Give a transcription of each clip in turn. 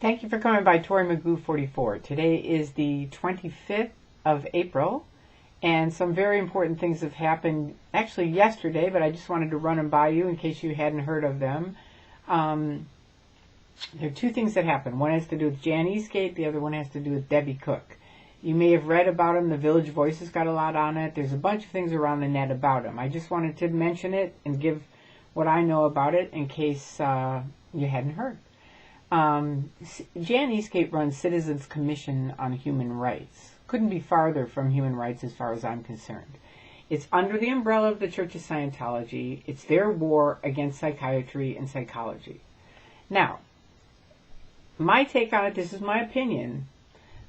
Thank you for coming by Tori Magoo 44. Today is the 25th of April, and some very important things have happened actually yesterday, but I just wanted to run them by you in case you hadn't heard of them. There are two things that happened. One has to do with Jan Eastgate, the other one has to do with Debbie Cook. You may have read about him. The Village Voice has got a lot on it. There's a bunch of things around the net about him. I just wanted to mention it and give what I know about it in case you hadn't heard. Jan Eastgate runs Citizens Commission on Human Rights. Couldn't be farther from human rights as far as I'm concerned. It's under the umbrella of the Church of Scientology. It's their war against psychiatry and psychology. Now, my take on it, this is my opinion,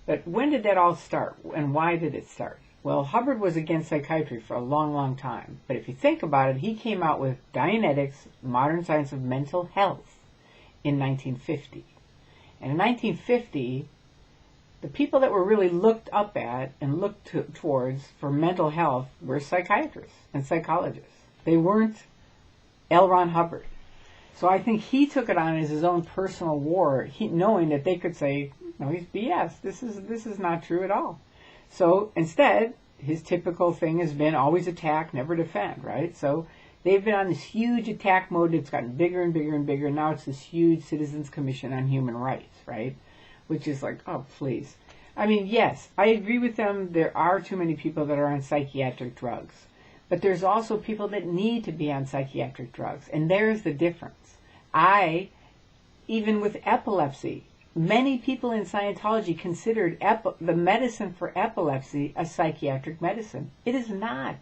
but when did that all start and why did it start? Well, Hubbard was against psychiatry for a long, long time. But if you think about it, he came out with Dianetics, Modern Science of Mental Health, in 1950. And in 1950, the people that were really looked up at and looked towards for mental health were psychiatrists and psychologists. They weren't L. Ron Hubbard. So I think he took it on as his own personal war, knowing that they could say, no, he's BS. This is not true at all. So instead, his typical thing has been always attack, never defend, right? So they've been on this huge attack mode. It's gotten bigger and bigger and bigger. Now it's this huge Citizens Commission on Human Rights, right? Which is like, oh, please. I mean, yes, I agree with them. There are too many people that are on psychiatric drugs. But there's also people that need to be on psychiatric drugs. And there's the difference. Even with epilepsy, many people in Scientology considered the medicine for epilepsy a psychiatric medicine. It is not.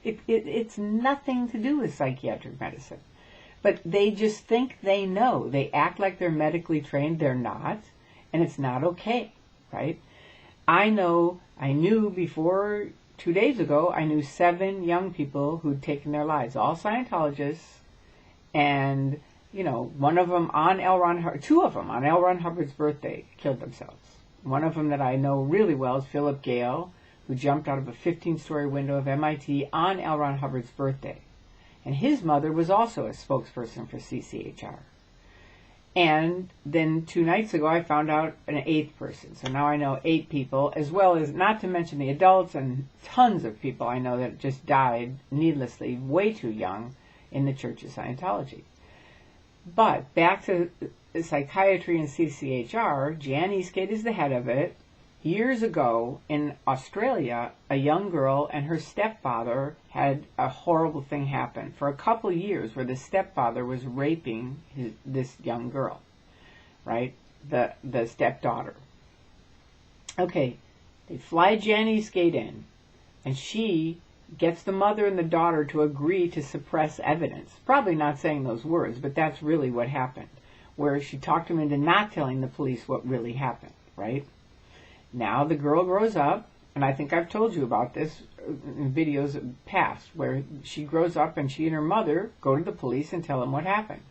It's nothing to do with psychiatric medicine. But they just think they know. They act like they're medically trained. They're not. And it's not okay, right? I knew before 2 days ago, I knew 7 young people who'd taken their lives, all Scientologists, and one of them on two of them on L. Ron Hubbard's birthday killed themselves. One of them that I know really well is Philip Gale, who jumped out of a 15-story window of MIT on L. Ron Hubbard's birthday. And his mother was also a spokesperson for CCHR. And then 2 nights ago, I found out an 8th person. So now I know 8 people, as well as, not to mention the adults and tons of people I know that just died needlessly, way too young, in the Church of Scientology. But back to psychiatry and CCHR, Jan Eastgate is the head of it. Years ago in Australia, a young girl and her stepfather had a horrible thing happen for a couple of years where the stepfather was raping this young girl, right? The stepdaughter. Okay, they fly Jan Eastgate in, and she gets the mother and the daughter to agree to suppress evidence. Probably not saying those words, but that's really what happened, where she talked him into not telling the police what really happened, right? Now the girl grows up, and I think I've told you about this in videos past, where she grows up and she and her mother go to the police and tell them what happened.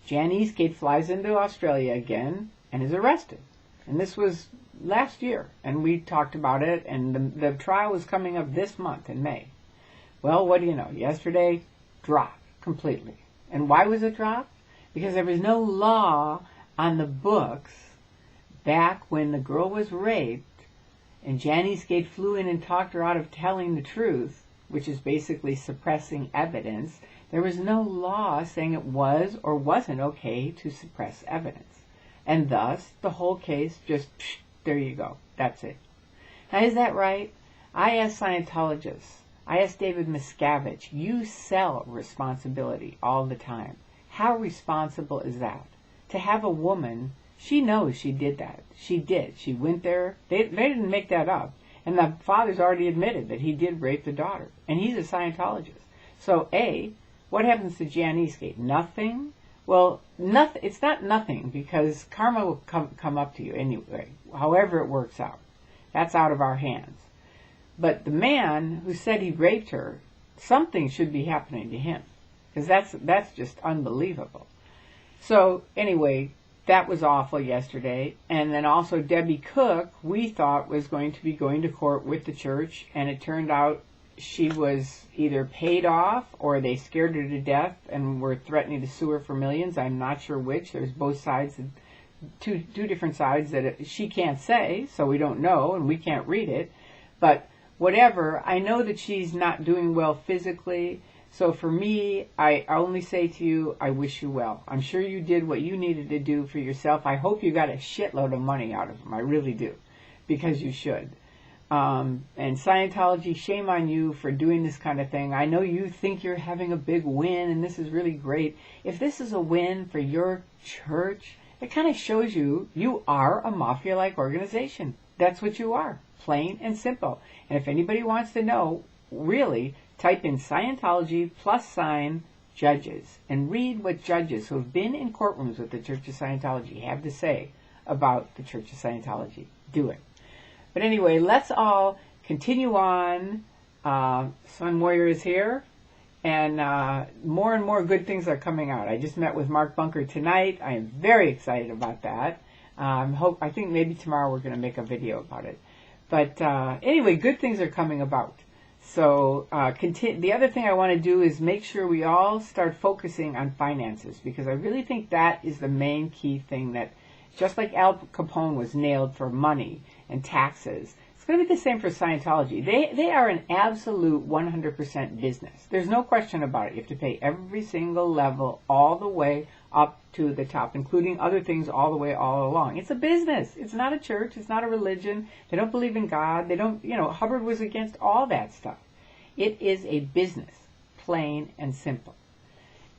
Jan Eastgate flies into Australia again and is arrested. And this was last year, and we talked about it, and the trial was coming up this month in May. Well, what do you know? Yesterday, dropped completely. And why was it dropped? Because there was no law on the books back when the girl was raped and Jan Eastgate flew in and talked her out of telling the truth, which is basically suppressing evidence. There was no law saying it was or wasn't okay to suppress evidence. And thus, the whole case just, there you go. That's it. Now, is that right? I asked Scientologists. I asked David Miscavige. You sell responsibility all the time. How responsible is that? To have a woman, she knows she did that. She did. She went there. They didn't make that up. And the father's already admitted that he did rape the daughter. And he's a Scientologist. So, what happens to Jan Eastgate? Nothing? Well, nothing. It's not nothing, because karma will come up to you anyway, however it works out. That's out of our hands. But the man who said he raped her, something should be happening to him, because that's just unbelievable. So anyway, that was awful yesterday. And then also Debbie Cook, we thought was going to be going to court with the church, and it turned out she was either paid off or they scared her to death and were threatening to sue her for millions. I'm not sure which. There's both sides two different sides that she can't say, so we don't know, and we can't read it. But whatever, I know that she's not doing well physically. So for me, I only say to you, I wish you well. I'm sure you did what you needed to do for yourself. I hope you got a shitload of money out of them. I really do, because you should. And Scientology, shame on you for doing this kind of thing. I know you think you're having a big win, and this is really great. If this is a win for your church, it kind of shows you are a mafia-like organization. That's what you are, plain and simple. And if anybody wants to know, really, type in Scientology + judges and read what judges who have been in courtrooms with the Church of Scientology have to say about the Church of Scientology. Do it. But anyway, let's all continue on. Sun Warrior is here, and more good things are coming out. I just met with Mark Bunker tonight. I am very excited about that. I think maybe tomorrow we're going to make a video about it. But anyway, good things are coming about. So the other thing I want to do is make sure we all start focusing on finances, because I really think that is the main key thing, that just like Al Capone was nailed for money and taxes, it's going to be the same for Scientology. They are an absolute 100% business. There's no question about it. You have to pay every single level all the way up to the top, including other things all the way all along. It's a business. It's not a church. It's not a religion. They don't believe in God. They don't, Hubbard was against all that stuff. It is a business, plain and simple.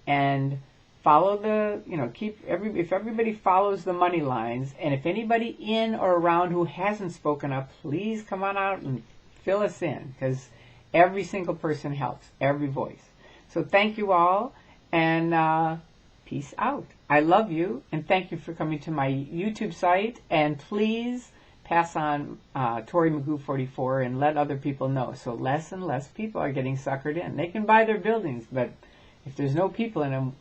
And follow if everybody follows the money lines, and if anybody in or around who hasn't spoken up, please come on out and fill us in, because every single person helps, every voice. So thank you all, and peace out. I love you, and thank you for coming to my YouTube site, and please pass on Tori Magoo 44 and let other people know. So less and less people are getting suckered in. They can buy their buildings, but if there's no people in them,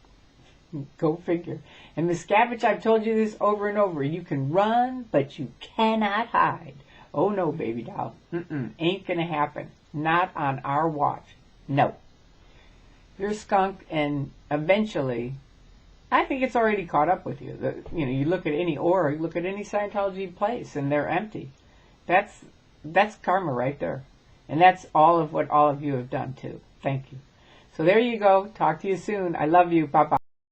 go figure. And Miscavige, I've told you this over and over. You can run, but you cannot hide. Oh no, baby doll. Ain't gonna happen. Not on our watch. No. You're a skunk, and eventually, I think it's already caught up with you. You look at any org, look at any Scientology place, and they're empty. That's karma right there. And that's all of what all of you have done too. Thank you. So there you go. Talk to you soon. I love you. Bye-bye.